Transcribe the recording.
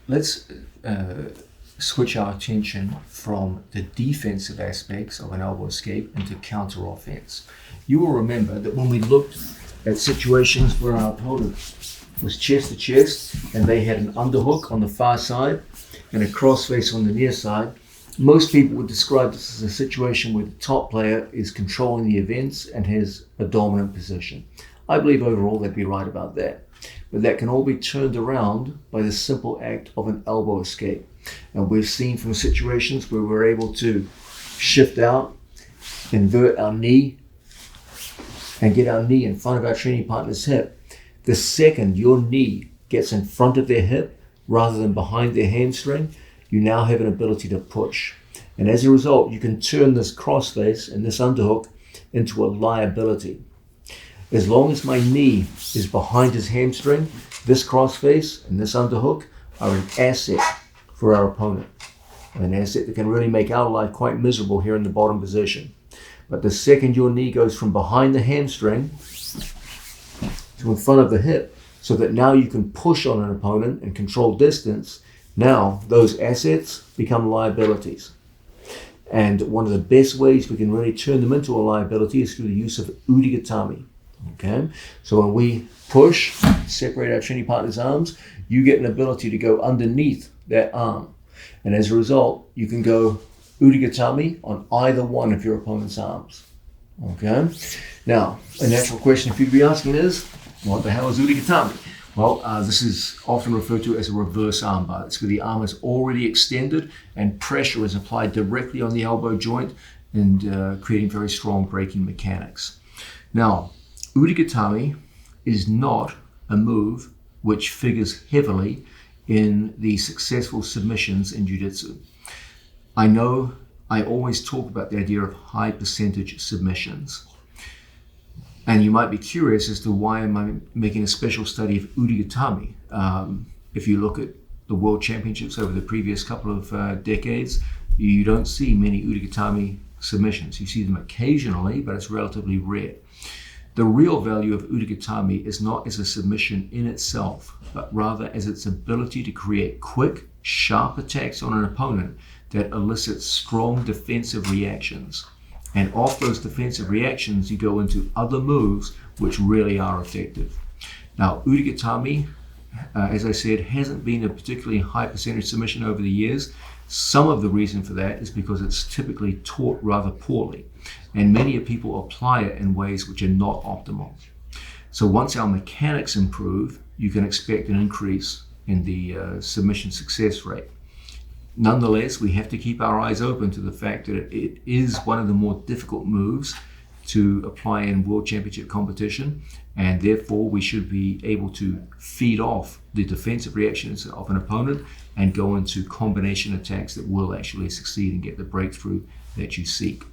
let's switch our attention from the defensive aspects of an elbow escape into counter offense. You will remember that when we looked at situations where our opponent was chest to chest and they had an underhook on the far side and a crossface on the near side, most people would describe this as a situation where the top player is controlling the events and has a dominant position. I believe overall they'd be right about that. But that can all be turned around by the simple act of an elbow escape. And we've seen from situations where we're able to shift out, invert our knee, and get our knee in front of our training partner's hip. The second your knee gets in front of their hip rather than behind their hamstring, you now have an ability to push. And as a result, you can turn this crossface and this underhook into a liability. As long as my knee is behind his hamstring, this crossface and this underhook are an asset for our opponent. An asset that can really make our life quite miserable here in the bottom position. But the second your knee goes from behind the hamstring to in front of the hip, so that now you can push on an opponent and control distance, now those assets become liabilities. And one of the best ways we can really turn them into a liability is through the use of Ude Gatame. Okay, so when we push, separate our training partner's arms, you get an ability to go underneath that arm. And as a result, you can go Ude Gatame on either one of your opponent's arms. Okay, now a natural question if you'd be asking is, what the hell is Ude Gatame? Well, this is often referred to as a reverse armbar. It's where the arm is already extended and pressure is applied directly on the elbow joint and creating very strong braking mechanics. Now, Ude Gatame is not a move which figures heavily in the successful submissions in Jiu-Jitsu. I know I always talk about the idea of high percentage submissions. And you might be curious as to why am I making a special study of Ude Gatame. If you look at the World Championships over the previous couple of decades, you don't see many Ude Gatame submissions. You see them occasionally, but it's relatively rare. The real value of Ude Gatame is not as a submission in itself, but rather as its ability to create quick, sharp attacks on an opponent that elicits strong defensive reactions. And off those defensive reactions, you go into other moves which really are effective. Now, Ude Gatame, as I said, hasn't been a particularly high percentage submission over the years. Some of the reason for that is because it's typically taught rather poorly, and many people apply it in ways which are not optimal. So once our mechanics improve, you can expect an increase in the submission success rate. Nonetheless, we have to keep our eyes open to the fact that it is one of the more difficult moves to apply in World Championship competition, and therefore we should be able to feed off the defensive reactions of an opponent and go into combination attacks that will actually succeed and get the breakthrough that you seek.